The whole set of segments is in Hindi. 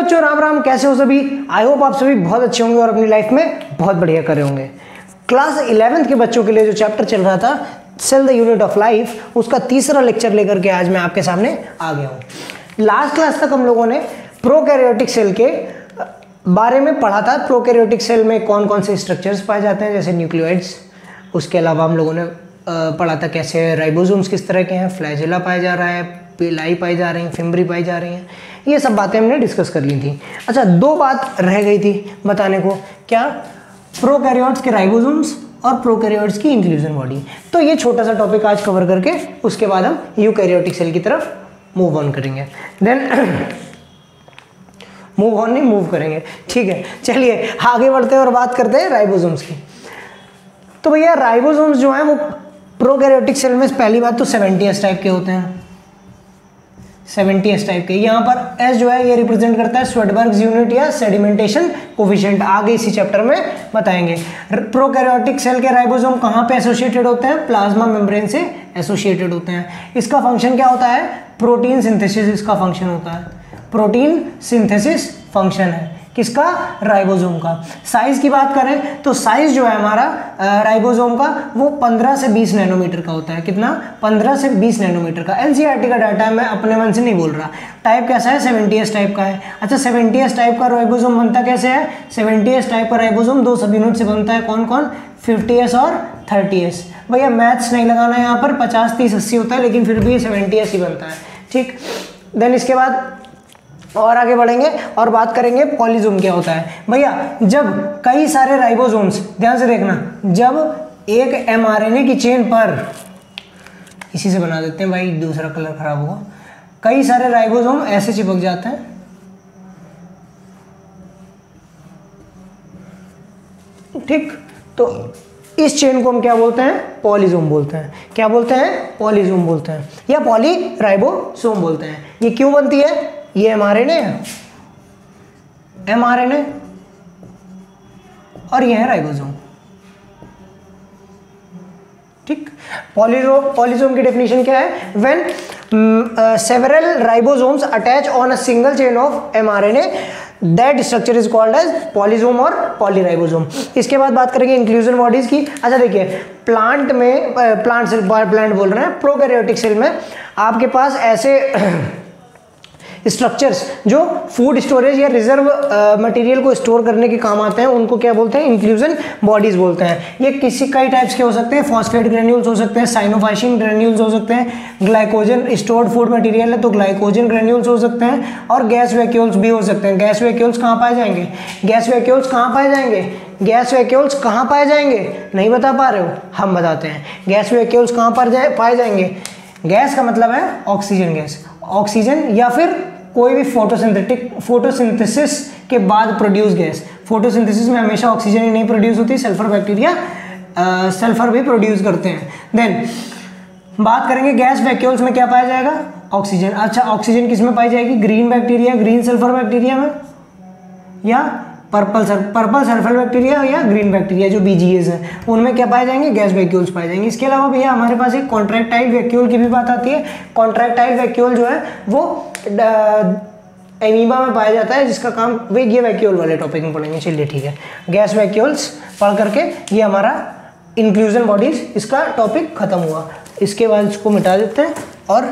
बच्चों राम राम, कैसे हो सभी? आई होप आप सभी बहुत अच्छे होंगे और अपनी लाइफ में बहुत बढ़िया कर रहे होंगे। क्लास 11th के बच्चों के लिए जो चैप्टर चल रहा था cell the unit of life, उसका तीसरा लेक्चर लेकर के आज मैं आपके सामने आ गया हूँ। लास्ट क्लास तक हम लोगों ने प्रोकैरियोटिक सेल के बारे में पढ़ा था। प्रोकैरियोटिक सेल में कौन कौन से स्ट्रक्चर्स पाए जाते हैं, जैसे न्यूक्लियोइड्स। उसके अलावा हम लोगों ने पढ़ा था कैसे राइबोसोम्स किस तरह के हैं, फ्लैजेला पाया जा रहा है, पिलाई पाई जा रही हैं, फिम्बरी पाई जा रही हैं। ये सब बातें हमने डिस्कस कर ली थी। अच्छा, दो बात रह गई थी बताने को, क्या? प्रोकैरियोट्स के राइबोसोम्स और प्रोकैरियोट्स की इंक्लूजन बॉडी। तो ये छोटा सा टॉपिक आज कवर करके उसके बाद हम यूकैरियोटिक सेल की तरफ मूव ऑन करेंगे। देन मूव ऑन नहीं, मूव करेंगे, ठीक है। चलिए आगे बढ़ते हैं और बात करते हैं राइबोसोम्स की। तो भैया राइबोसोम्स जो हैं वो प्रोकैरियोटिक सेल में पहली बात तो 70S टाइप के होते हैं। 70S टाइप के। यहाँ पर S जो है ये रिप्रेजेंट करता है स्वेडबर्ग्स यूनिट या सेडिमेंटेशन कोफिशिएंट। आगे इसी चैप्टर में बताएंगे। प्रोकैरियोटिक सेल के राइबोसोम कहाँ पे एसोसिएटेड होते हैं? प्लाज्मा मेम्ब्रेन से एसोसिएटेड होते हैं। इसका फंक्शन क्या होता है? प्रोटीन सिंथेसिस इसका फंक्शन होता है। प्रोटीन सिंथेसिस फंक्शन है किसका? राइबोसोम का। साइज की बात करें तो साइज जो है हमारा राइबोसोम का वो 15 से 20 नैनोमीटर का होता है। कितना? 15 से 20 नैनोमीटर का। एनसीईआरटी का डाटा है, मैं अपने मन से नहीं बोल रहा। टाइप कैसा है? 70S टाइप का है। अच्छा, 70S टाइप का राइबोसोम बनता कैसे है? 70S टाइप का राइबोसोम दो सब यूनिट से बनता है। कौन कौन? 50S और 30S। भैया मैथ्स नहीं लगाना है यहाँ पर, 50, 30, 80 होता है, लेकिन फिर भी 70S ही बनता है, ठीक। देन इसके बाद और आगे बढ़ेंगे और बात करेंगे पॉलीसोम क्या होता है। भैया जब कई सारे राइबोसोम्स, ध्यान से देखना, जब एक mRNA की चेन पर, इसी से बना देते हैं भाई, दूसरा कलर खराब होगा, कई सारे राइबोसोम ऐसे चिपक जाते हैं, ठीक। तो इस चेन को हम क्या बोलते हैं? पॉलीसोम बोलते हैं। क्या बोलते हैं? पॉलीसोम बोलते हैं या पॉलीराइबोसोम बोलते हैं। ये क्यों बनती है? ये mRNA है, mRNA, और ये है राइबोसोम, ठीक। पॉलीसोम की डेफिनेशन क्या है? When several ribosomes attach on a single chain of mRNA, that structure is called as polysome और पॉलीराइबोसोम। इसके बाद बात करेंगे इंक्लूजन बॉडीज की। अच्छा देखिए, प्लांट में, प्लांट बोल रहे हैं, प्रोकैरियोटिक सेल में आपके पास ऐसे स्ट्रक्चर्स जो फूड स्टोरेज या रिजर्व मटेरियल को स्टोर करने के काम आते हैं, उनको क्या बोलते हैं? इंक्लूजन बॉडीज बोलते हैं। ये कई टाइप्स के हो सकते हैं। फॉस्फेट ग्रेन्यूल्स हो सकते हैं, साइनोफाइसिन ग्रेन्यूल्स हो सकते हैं, ग्लाइकोजन स्टोर्ड फूड मटेरियल है तो ग्लाइकोजन ग्रेन्यूल्स हो सकते हैं, और गैस वैक्यूल्स भी हो सकते हैं। गैस वैक्यूल्स कहाँ पाए जाएंगे? गैस वैक्यूल्स कहाँ पाए जाएंगे? गैस वैक्यूल्स कहाँ पाए जाएंगे? नहीं बता पा रहे हो? हम बताते हैं। गैस वैक्यूल्स कहाँ पर पाए जाएंगे? गैस का मतलब है ऑक्सीजन गैस, ऑक्सीजन या फिर कोई भी फोटोसिंथेसिस के बाद प्रोड्यूस गैस। फोटोसिंथेसिस में हमेशा ऑक्सीजन ही नहीं प्रोड्यूस होती, सल्फर बैक्टीरिया सल्फर भी प्रोड्यूस करते हैं। देन बात करेंगे गैस वैक्यूल्स में क्या पाया जाएगा? ऑक्सीजन। अच्छा, ऑक्सीजन किस में पाई जाएगी? Green bacteria, green sulphur bacteria में, या पर्पल सल्फर बैक्टीरिया या ग्रीन बैक्टीरिया जो BGAs हैं, उनमें क्या पाए जाएंगे? गैस वैक्यूल्स पाए जाएंगे। इसके अलावा भैया हमारे पास एक कॉन्ट्रैक्टाइल वैक्यूल की भी बात आती है। कॉन्ट्रैक्टाइल वैक्यूल जो है वो एमीबा में पाया जाता है, जिसका काम वे ये वैक्यूल वाले टॉपिक में पढ़ेंगे। चलिए ठीक है, गैस वैक्यूल्स पढ़ करके ये हमारा इंक्लूजन बॉडीज, इसका टॉपिक खत्म हुआ। इसके बाद इसको मिटा देते हैं और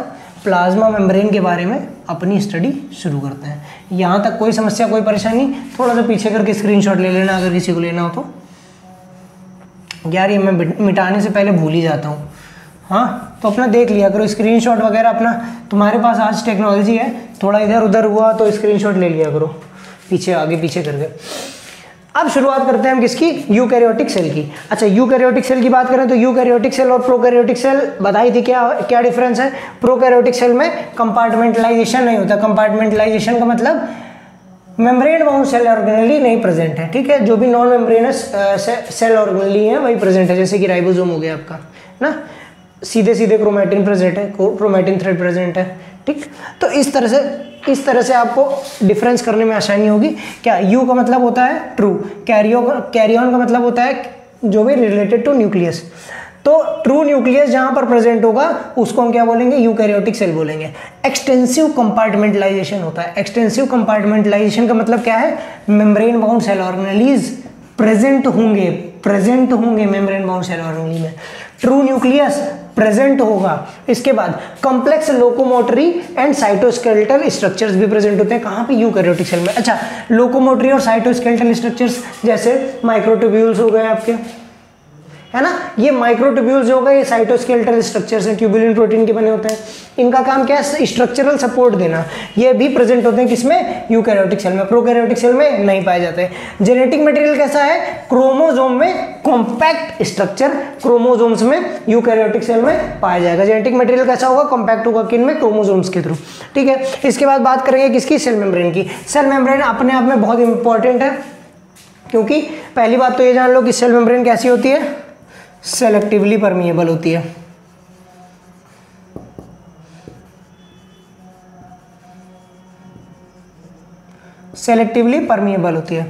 प्लाज्मा मेम्ब्रेन के बारे में अपनी स्टडी शुरू करते हैं। यहाँ तक कोई समस्या, कोई परेशानी? थोड़ा सा पीछे करके स्क्रीनशॉट ले लेना अगर किसी को लेना हो तो। यार ये मैं मिटाने से पहले भूल ही जाता हूँ। हाँ, तो अपना देख लिया करो स्क्रीनशॉट वगैरह अपना। तुम्हारे पास आज टेक्नोलॉजी है, थोड़ा इधर उधर हुआ तो स्क्रीनशॉट ले लिया करो, पीछे आगे पीछे करके। अब शुरुआत करते हैं हम किसकी? यूकैरियोटिक सेल की। अच्छा, यूकैरियोटिक सेल की बात करें तो यूकैरियोटिक सेल और प्रोकैरियोटिक सेल बताई थी क्या डिफरेंस है। प्रोकैरियोटिक सेल में कंपार्टमेंटलाइजेशन नहीं होता। कंपार्टमेंटलाइजेशन का मतलब मेम्ब्रेन बाउंड सेल ऑर्गेनेली नहीं प्रेजेंट है, ठीक है। जो भी नॉन मेम्ब्रेनस सेल ऑर्गेनेली है वही प्रेजेंट है, जैसे कि राइबोसोम हो गया आपका ना, सीधे सीधे क्रोमैटिन प्रेजेंट है, क्रोमैटिन थ्रेड प्रेजेंट है, ठीक। तो इस तरह से आपको डिफरेंस करने में आसानी होगी। क्या? यू का मतलब होता है ट्रू, कैरियन का मतलब होता है जो भी रिलेटेड टू न्यूक्लियस। तो ट्रू न्यूक्लियस जहां पर प्रेजेंट होगा उसको हम क्या बोलेंगे, यूकैरियोटिक सेल बोलेंगे। एक्सटेंसिव कंपार्टमेंटलाइजेशन होता है। एक्सटेंसिव कंपार्टमेंटलाइजेशन का मतलब क्या है, membrane bound cell organelles present होंगे मेम्ब्रेन बाउंड सेल ऑर्गेनेली में। ट्रू न्यूक्लियस प्रेजेंट होगा। इसके बाद complex locomotory and cytoskeletal structures भी प्रेजेंट होते हैं। कहाँ पे, यूकैरियोटिक सेल में। अच्छा, लोकोमोटरी और साइटोस्केलेटल स्ट्रक्चर्स जैसे माइक्रोट्यूब्यूल्स हो गए आपके, है ना, ये माइक्रोट्यूब्यूल्स जो होगा ये साइटोस्केलेटल स्ट्रक्चर्स हैं, ट्यूबुलिन प्रोटीन के बने होते हैं। इनका काम क्या है, स्ट्रक्चरल सपोर्ट देना। ये भी प्रेजेंट होते हैं किसमें, यूकैरियोटिक सेल में। प्रोकैरियोटिक सेल में नहीं पाए जाते। जेनेटिक मटेरियल कैसा है, क्रोमोसोम में कॉम्पैक्ट स्ट्रक्चर क्रोमोसोम्स में यूकैरियोटिक सेल में पाया जाएगा। जेनेटिक मटेरियल कैसा होगा, कॉम्पैक्ट होगा, किन में, क्रोमोसोम्स के थ्रू। ठीक है, इसके बाद बात करेंगे किसकी, सेल मेम्ब्रेन की। सेल मेम्ब्रेन अपने आप में बहुत इंपॉर्टेंट है, क्योंकि पहली बात तो ये जान लो कि सेल मेम्ब्रेन कैसी होती है, सेलेक्टिवली परमिएबल होती है। सेलेक्टिवली परमिएबल होती है।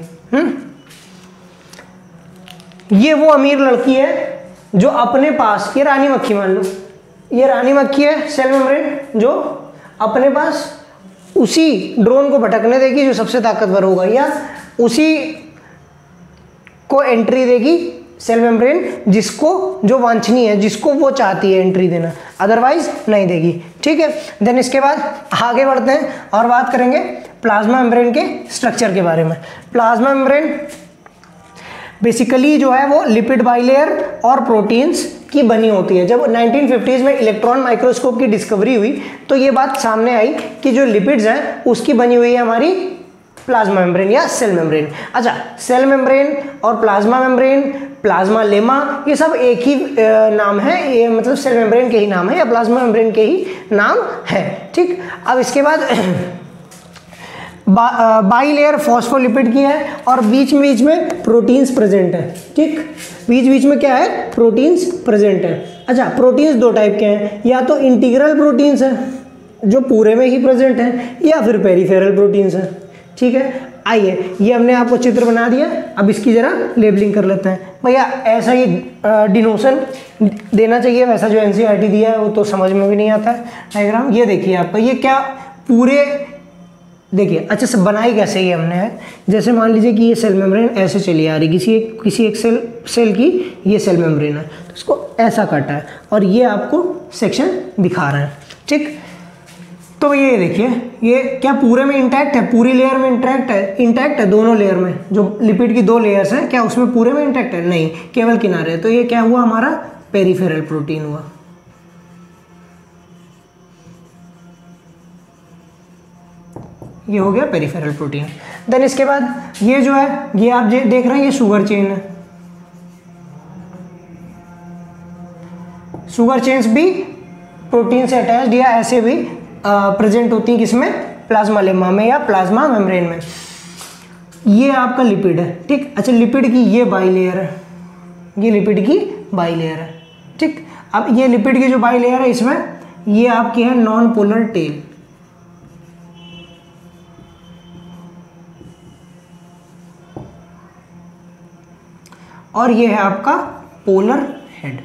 ये वो अमीर लड़की है जो अपने पास, ये रानी मक्खी मान लो, ये रानी मक्खी है सेल मेम्ब्रेन, जो अपने पास उसी ड्रोन को भटकने देगी जो सबसे ताकतवर होगा, या उसी को एंट्री देगी सेल मेम्ब्रेन जिसको, जो वांछनीय है, जिसको वो चाहती है एंट्री देना, अदरवाइज नहीं देगी। ठीक है, देन इसके बाद आगे बढ़ते हैं और बात करेंगे प्लाज्मा मेम्ब्रेन के स्ट्रक्चर के बारे में। प्लाज्मा मेम्ब्रेन बेसिकली जो है वो लिपिड बाइलेयर और प्रोटीन्स की बनी होती है। जब 1950s में इलेक्ट्रॉन माइक्रोस्कोप की डिस्कवरी हुई तो ये बात सामने आई कि जो लिपिड्स हैं उसकी बनी हुई है हमारी प्लाज्मा मेम्ब्रेन या सेल मेम्ब्रेन। अच्छा, सेल मेम्ब्रेन और प्लाज्मा मेम्ब्रेन, प्लाज्मा लेमा, ये सब एक ही नाम है, ये मतलब सेल मेम्ब्रेन के ही नाम है या प्लाज्मा मेम्ब्रेन के ही नाम है। ठीक, अब इसके बाद बाइलेयर फॉस्फोलिपिड की है और बीच में प्रोटीन्स प्रेजेंट है। ठीक, बीच में क्या है, प्रोटीन्स प्रेजेंट है। अच्छा, प्रोटीन्स दो टाइप के हैं, या तो इंटीग्रल प्रोटीन्स है जो पूरे में ही प्रेजेंट है, या फिर पेरिफेरल प्रोटीन्स है। ठीक है, आइए ये हमने आपको चित्र बना दिया, अब इसकी जरा लेबलिंग कर लेते हैं। भैया ऐसा ही डिनोशन देना चाहिए, वैसा जो एनसीईआरटी दिया है वो तो समझ में भी नहीं आता है डायग्राम। ये देखिए आपका, ये क्या पूरे देखिए अच्छा से बनाई कैसे ये हमने है, जैसे मान लीजिए कि ये सेल मेम्ब्रेन ऐसे चली आ रही, किसी एक सेल की ये सेल मेम्ब्रेन है, तो इसको ऐसा काटा है और ये आपको सेक्शन दिखा रहा है। ठीक, तो ये देखिए ये क्या पूरे में इंटैक्ट है, पूरी लेयर में इंटैक्ट है दोनों लेयर में, जो लिपिड की दो लेयर्स हैं क्या उसमें पूरे में इंटैक्ट है, नहीं, केवल किनारे। तो ये क्या हुआ, हमारा पेरिफेरल प्रोटीन हुआ। ये हो गया पेरिफेरल प्रोटीन। देन इसके बाद ये जो है, ये आप देख रहे हैं, ये शुगर चेन है। शुगर चेन्स भी प्रोटीन से अटैच्ड या ऐसे भी प्रेजेंट होती हैं, किसमें, प्लाज्मा लेमा में या प्लाज्मा मेम्ब्रेन में। ये आपका लिपिड है। ठीक, अच्छा लिपिड की ये बाइलेयर है, ये लिपिड की बाइलेयर है। ठीक, अब ये लिपिड की जो बाइलेयर है इसमें ये आपकी है नॉन पोलर टेल, और ये है आपका पोलर हेड।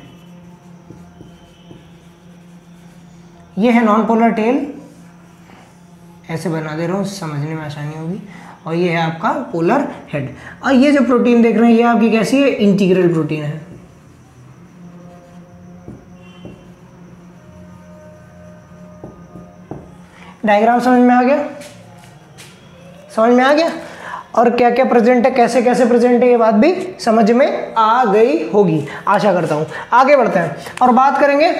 ये है नॉन पोलर टेल, ऐसे बना दे रहा हूँ समझने में आसानी होगी, और ये है आपका पोलर हेड। और ये जो प्रोटीन देख रहे हैं ये आपकी कैसी है, इंटीग्रल प्रोटीन है। डायग्राम समझ में आ गया, समझ में आ गया, और क्या क्या प्रेजेंट है, कैसे कैसे प्रेजेंट है, ये बात भी समझ में आ गई होगी, आशा करता हूँ। आगे बढ़ते हैं और बात करेंगे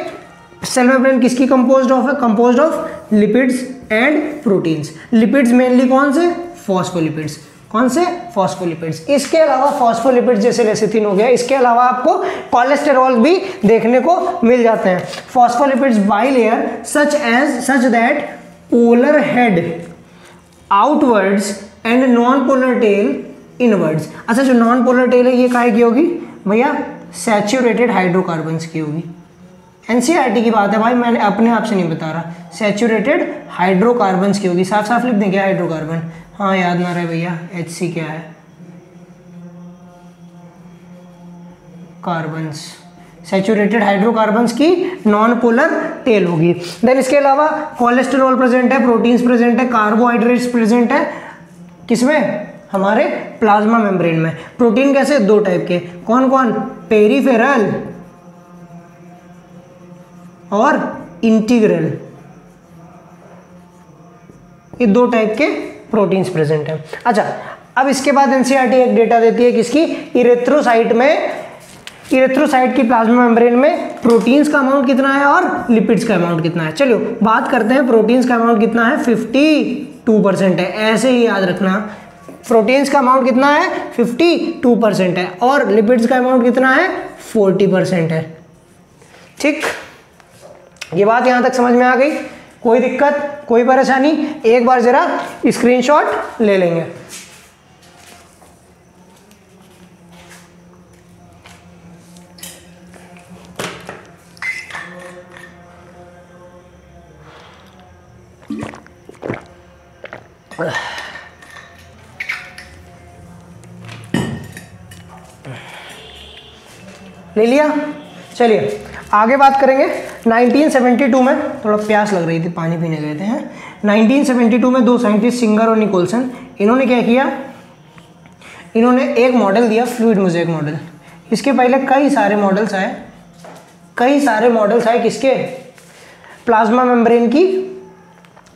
सेल मेम्ब्रेन किसकी कंपोज्ड ऑफ है, composed of lipids and proteins. Lipids mainly कौन से, फॉस्फोलिपिड्स, कौन से, फॉस्फोलिपिड्स। इसके अलावा फॉस्फोलिपिड्स जैसे लेसिथिन हो गया, इसके अलावा आपको कोलेस्टेरॉल भी देखने को मिल जाते हैं। Phospholipids bilayer such that polar head outwards and non polar tail inwards. अच्छा, जो नॉन पोलर टेल है ये काहे की होगी भैया, सैचुरेटेड हाइड्रोकार्बन्स की होगी। एनसीईआरटी की बात है भाई, मैंने अपने आप से नहीं बता रहा, सैचुरेटेड हाइड्रोकार्बन्स की होगी। साफ साफ लिख दें क्या हाइड्रोकार्बन, हाँ याद ना रहे भैया, HC क्या है, कार्बन्स, सैचुरेटेड हाइड्रोकार्बन्स की नॉन पोलर टेल होगी। देन इसके अलावा कोलेस्टेरॉल प्रेजेंट है, प्रोटीन्स प्रेजेंट है, कार्बोहाइड्रेट्स प्रेजेंट है, किसमें, हमारे प्लाज्मा मेम्ब्रेन में। प्रोटीन कैसे, दो टाइप के, कौन कौन, पेरिफेरल और इंटीग्रल, ये दो टाइप के प्रोटीन्स प्रेजेंट हैं। अच्छा, अब इसके बाद एनसीईआरटी एक डेटा देती है किसकी, इरेथ्रोसाइट में, इरेथ्रोसाइट की प्लाज्मा मेम्ब्रेन में प्रोटीन्स का अमाउंट कितना है और लिपिड्स का अमाउंट कितना है। चलिए बात करते हैं, प्रोटीन्स का अमाउंट कितना है, 52% है, ऐसे ही याद रखना, प्रोटीन्स का अमाउंट कितना है, 52% है, और लिपिड्स का अमाउंट कितना है, 40% है। ठीक, ये बात यहां तक समझ में आ गई, कोई दिक्कत, कोई परेशानी, एक बार जरा स्क्रीनशॉट ले लेंगे। ले लिया। चलिए आगे बात करेंगे। 1972 में, थोड़ा प्यास लग रही थी, पानी पीने गए थे हैं। 1972 में दो साइंटिस्ट, सिंगर और निकोलसन, इन्होंने क्या किया, इन्होंने एक मॉडल दिया, फ्लूइड मोज़ेक मॉडल। इसके पहले कई सारे मॉडल्स आए, कई सारे मॉडल्स आए किसके, प्लाज्मा मेम्ब्रेन की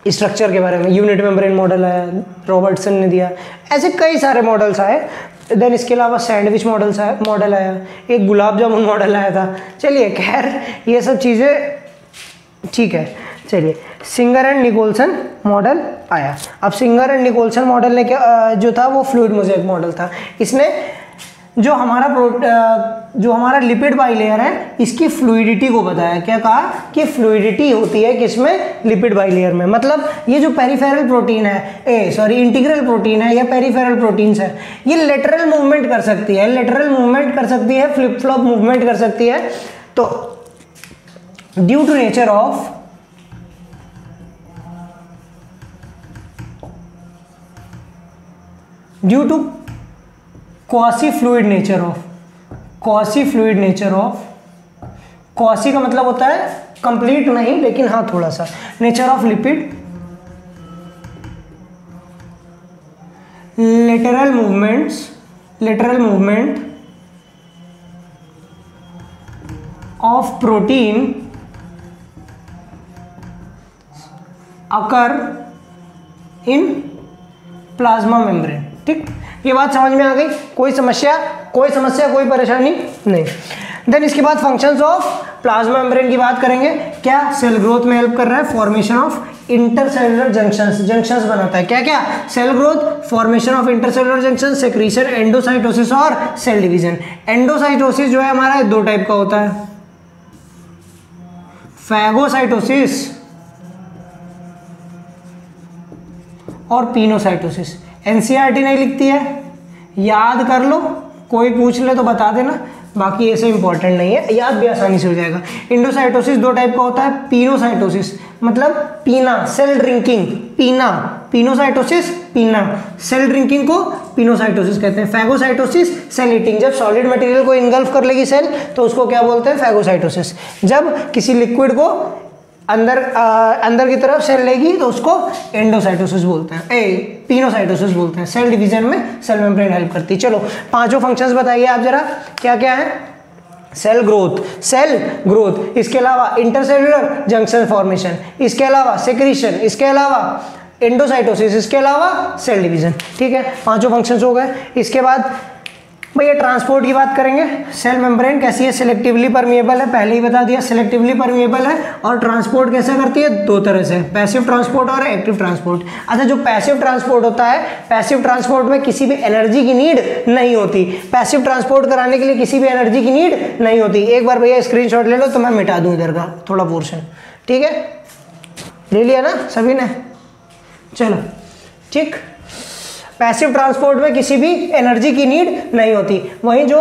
स्ट्रक्चर के बारे में। यूनिट मेम्ब्रेन मॉडल आया, रॉबर्टसन ने दिया, ऐसे कई सारे मॉडल्स आए। देन इसके अलावा सैंडविच मॉडल आया, एक गुलाब जामुन मॉडल आया था। चलिए खैर ये सब चीज़ें ठीक है। चलिए सिंगर एंड निकोलसन मॉडल आया। अब सिंगर एंड निकोलसन मॉडल ने क्या जो था वो फ्लूइड मोज़ेक मॉडल था। इसने जो हमारा लिपिड बाइलेयर है इसकी फ्लूइडिटी को बताया। क्या कहा कि फ्लूइडिटी होती है किसमें, लिपिड बाइलेयर में। मतलब ये जो पेरिफेरल प्रोटीन है, इंटीग्रल प्रोटीन है या पेरिफेरल प्रोटीन्स है, ये लेटरल मूवमेंट कर सकती है, लेटरल मूवमेंट कर सकती है, फ्लिप फ्लॉप मूवमेंट कर सकती है। तो due to nature of quasi fluid nature of, quasi fluid nature of, quasi का मतलब होता है कंप्लीट नहीं लेकिन हाँ थोड़ा सा, nature of lipid, lateral movement of protein occur in plasma membrane. ठीक, ये बात समझ में आ गई, कोई समस्या कोई परेशानी नहीं। देन इसके बाद फंक्शंस ऑफ प्लाज्मा मेम्ब्रेन की बात करेंगे। क्या, सेल ग्रोथ में हेल्प कर रहा है, फॉर्मेशन ऑफ इंटरसेलुलर जंक्शंस बनाता है। क्या क्या, cell growth, formation of intercellular junction, secretion, endocytosis और सेल डिवीजन। एंडोसाइटोसिस जो है हमारा दो टाइप का होता है, फैगोसाइटोसिस और पिनोसाइटोसिस। एनसीईआरटी नहीं लिखती है, याद कर लो, कोई पूछ ले तो बता देना, बाकी ऐसे इंपॉर्टेंट नहीं है, याद भी आसानी से हो जाएगा। इंडोसाइटोसिस दो टाइप का होता है, पिनोसाइटोसिस मतलब पीना, सेल ड्रिंकिंग, पीना, पिनोसाइटोसिस पीना, सेल ड्रिंकिंग को पिनोसाइटोसिस कहते हैं। फैगोसाइटोसिस सेल ईटिंग, जब सॉलिड मटेरियल को इनगल्फ कर लेगी सेल तो उसको क्या बोलते हैं, फैगोसाइटोसिस। जब किसी लिक्विड को अंदर की तरफ सेल लेगी तो उसको एंडोसाइटोसिस बोलते हैं, पिनोसाइटोसिस बोलते हैं। सेल डिवीजन में सेल मेम्ब्रेन हेल्प करती है। चलो पांचों फंक्शंस बताइए आप जरा, क्या क्या है। सेल ग्रोथ, इसके अलावा इंटरसेलुलर जंक्शन फॉर्मेशन, इसके अलावा सेक्रीशन, इसके अलावा एंडोसाइटोसिस, इसके अलावा सेल डिवीजन। ठीक है, पांचों फंक्शंस हो गए। इसके बाद भैया ट्रांसपोर्ट की बात करेंगे। सेल मेम्ब्रेन कैसी है, सिलेक्टिवली परमिएबल है, पहले ही बता दिया सिलेक्टिवली परमिएबल है। और ट्रांसपोर्ट कैसा करती है, दो तरह से, पैसिव ट्रांसपोर्ट और एक्टिव ट्रांसपोर्ट। अच्छा, जो पैसिव ट्रांसपोर्ट होता है, पैसिव ट्रांसपोर्ट में किसी भी एनर्जी की नीड नहीं होती। पैसिव ट्रांसपोर्ट कराने के लिए किसी भी एनर्जी की नीड नहीं होती। एक बार भैया स्क्रीनशॉट ले लो तो मैं मिटा दूं इधर का थोड़ा पोर्शन। ठीक है, ले लिया ना सभी ने, चलो ठीक। पैसिव ट्रांसपोर्ट में किसी भी एनर्जी की नीड नहीं होती। वहीं जो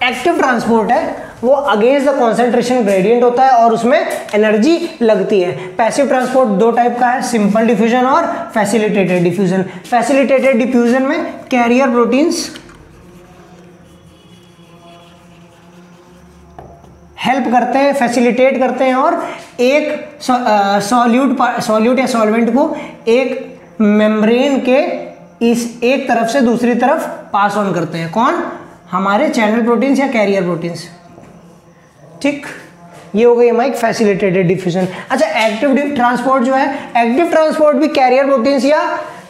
एक्टिव ट्रांसपोर्ट है वो अगेंस्ट द कॉन्सेंट्रेशन ग्रेडियंट होता है और उसमें एनर्जी लगती है। पैसिव ट्रांसपोर्ट दो टाइप का है, सिंपल डिफ्यूजन और फैसिलिटेटेड डिफ्यूजन। फैसिलिटेटेड डिफ्यूजन में कैरियर प्रोटीन्स हेल्प करते हैं, फैसिलिटेट करते हैं और एक सॉल्यूट या सॉल्वेंट को एक मेम्ब्रेन के इस एक तरफ से दूसरी तरफ पास ऑन करते हैं। कौन? हमारे चैनल प्रोटीन्स या कैरियर प्रोटीन्स। ठीक, ये हो गई हमारी फैसिलिटेटेड डिफ्यूजन। अच्छा, एक्टिव ट्रांसपोर्ट जो है, एक्टिव ट्रांसपोर्ट भी कैरियर प्रोटीन्स या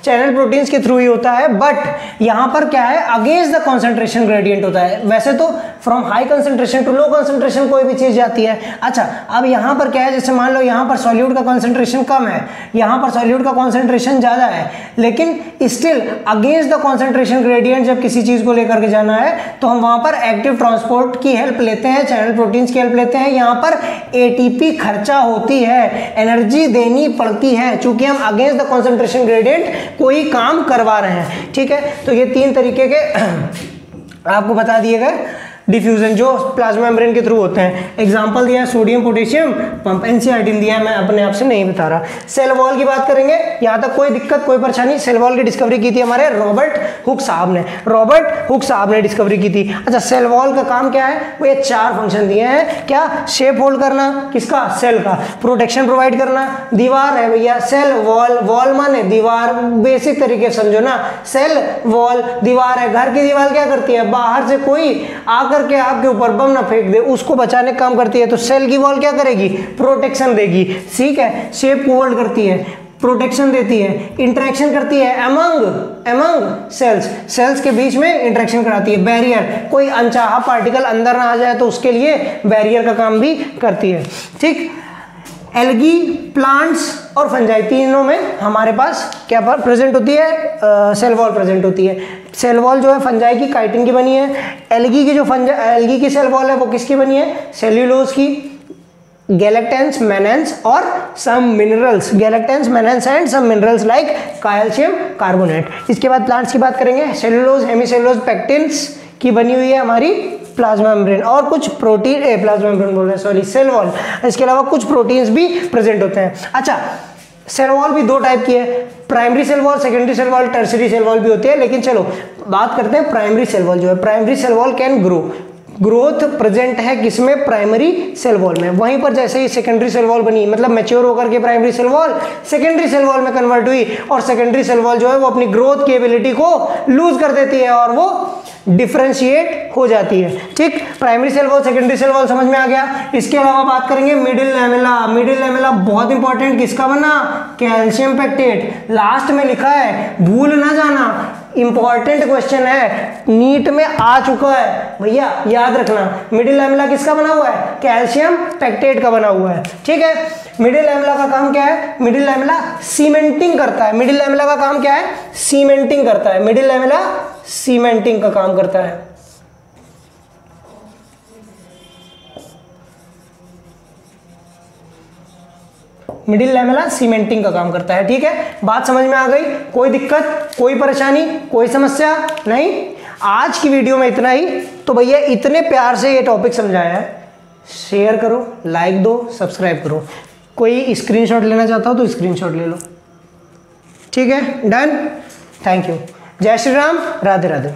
चैनल प्रोटीन्स के थ्रू ही होता है, बट यहां पर क्या है, अगेंस्ट द कंसंट्रेशन ग्रेडियंट होता है। वैसे तो from high concentration to low concentration कोई भी चीज जाती है। अच्छा, अब यहां पर क्या है, जैसे मान लो यहां पर सॉल्यूट का कंसंट्रेशन कम है, यहां पर सॉल्यूट का कंसंट्रेशन ज्यादा है, लेकिन still against the concentration gradient जब किसी चीज को लेकर के जाना है तो हम वहां पर एक्टिव ट्रांसपोर्ट की हेल्प लेते हैं, चैनल प्रोटीन्स की हेल्प लेते हैं। यहां पर एटीपी खर्चा होती है, एनर्जी देनी पड़ती है, चूंकि हम अगेंस्ट द कंसंट्रेशन ग्रेडियंट कोई काम करवा रहे हैं। ठीक है, तो ये 3 तरीके के आपको बता दिए गए डिफ्यूजन जो प्लाज्मा मेम्ब्रेन के थ्रू होते हैं। एग्जांपल दिया है सोडियम पोटेशियम पंप, एनसीईआरटी दिया है, मैं अपने आप से नहीं बता रहा। सेल वॉल की बात करेंगे, यहां तक कोई दिक्कत कोई परेशानी? सेल वॉल की डिस्कवरी की थी हमारे रॉबर्ट हुक साहब ने डिस्कवरी की थी। अच्छा, सेल वॉल का काम क्या है? वो ये 4 फंक्शन दिए हैं। क्या? शेप होल्ड करना, किसका? सेल का। प्रोटेक्शन प्रोवाइड करना, दीवार है भैया, सेल वॉल, वॉल माने दीवार, बेसिक तरीके समझो ना, सेल वॉल दीवार है। घर की दीवार क्या करती है? बाहर से कोई आकर के आपके ऊपर बम ना फेंक दे, उसको बचाने का काम करती है। तो सेल की वॉल क्या करेगी? प्रोटेक्शन देगी। ठीक है, शेप को होल्ड करती है, प्रोटेक्शन देती है, इंटरेक्शन करती है अमंग सेल्स के बीच में इंटरेक्शन कराती है। बैरियर, कोई अनचाहा पार्टिकल अंदर ना आ जाए तो उसके लिए बैरियर का काम भी करती है। ठीक, एल्गी, प्लांट्स और फंजाई, तीनों में हमारे पास क्या प्रेजेंट होती है? सेल वॉल प्रेजेंट होती है। सेल वॉल जो है फंजाई की, काइटिन की बनी है। एल्गी की जो एल्गी की सेल वॉल है वो किसकी बनी है? सेल्यूलोज की। गैलेक्टेंस, मेनेंस और some minerals, galactans, mannans and some minerals like calcium carbonate. इसके बाद प्लांट्स की बात करेंगे, सेल्यूलोज, हेमीसेल्यूलोज, पेक्टिन्स की बनी हुई है हमारी प्लाज्मा मेम्ब्रेन, और कुछ प्रोटीन प्लाज्मा मेम्ब्रेन बोल रहे हैं, सॉरी, सेल वॉल। इसके अलावा कुछ प्रोटीन्स भी प्रेजेंट होते हैं। अच्छा, सेल वॉल भी 2 टाइप की है, primary cell wall, secondary cell wall, tertiary cell wall भी होती है। लेकिन चलो बात करते हैं प्राइमरी सेल वॉल जो है। Primary cell wall can growth present है किसमें? प्राइमरी सेल वॉल में। वहीं पर जैसे ही सेकेंडरी सेल वॉल बनी, मतलब मैच्योर होकर के primary cell wall secondary cell wall में कन्वर्ट हुई, और सेकेंडरी सेल वॉल जो है वो अपनी ग्रोथ की एबिलिटी को लूज कर देती है और वो डिफरेंशिएट हो जाती है। ठीक, primary cell wall, secondary cell wall समझ में आ गया। इसके अलावा बात करेंगे मिडिल लैमेला। मिडिल लैमेला बहुत इंपॉर्टेंट, किसका बना? Calcium pectate. लास्ट में लिखा है, भूल ना जाना, इंपॉर्टेंट क्वेश्चन है, नीट में आ चुका है भैया, याद रखना। मिडिल लैमेला किसका बना हुआ है? कैल्शियम पेक्टेट का बना हुआ है। ठीक है, मिडिल लैमेला का काम क्या है? मिडिल लैमेला सीमेंटिंग करता है। मिडिल लैमेला का काम क्या है? सीमेंटिंग करता है। मिडिल लैमेला सीमेंटिंग का काम करता है। मिडिल लैमेला सीमेंटिंग का काम करता है। ठीक है, बात समझ में आ गई? कोई दिक्कत, कोई परेशानी, कोई समस्या नहीं? आज की वीडियो में इतना ही। तो भैया इतने प्यार से ये टॉपिक समझाया है, शेयर करो, लाइक दो, सब्सक्राइब करो। कोई स्क्रीनशॉट लेना चाहता हो तो स्क्रीनशॉट ले लो। ठीक है, डन, थैंक यू, जय श्री राम, राधे राधे।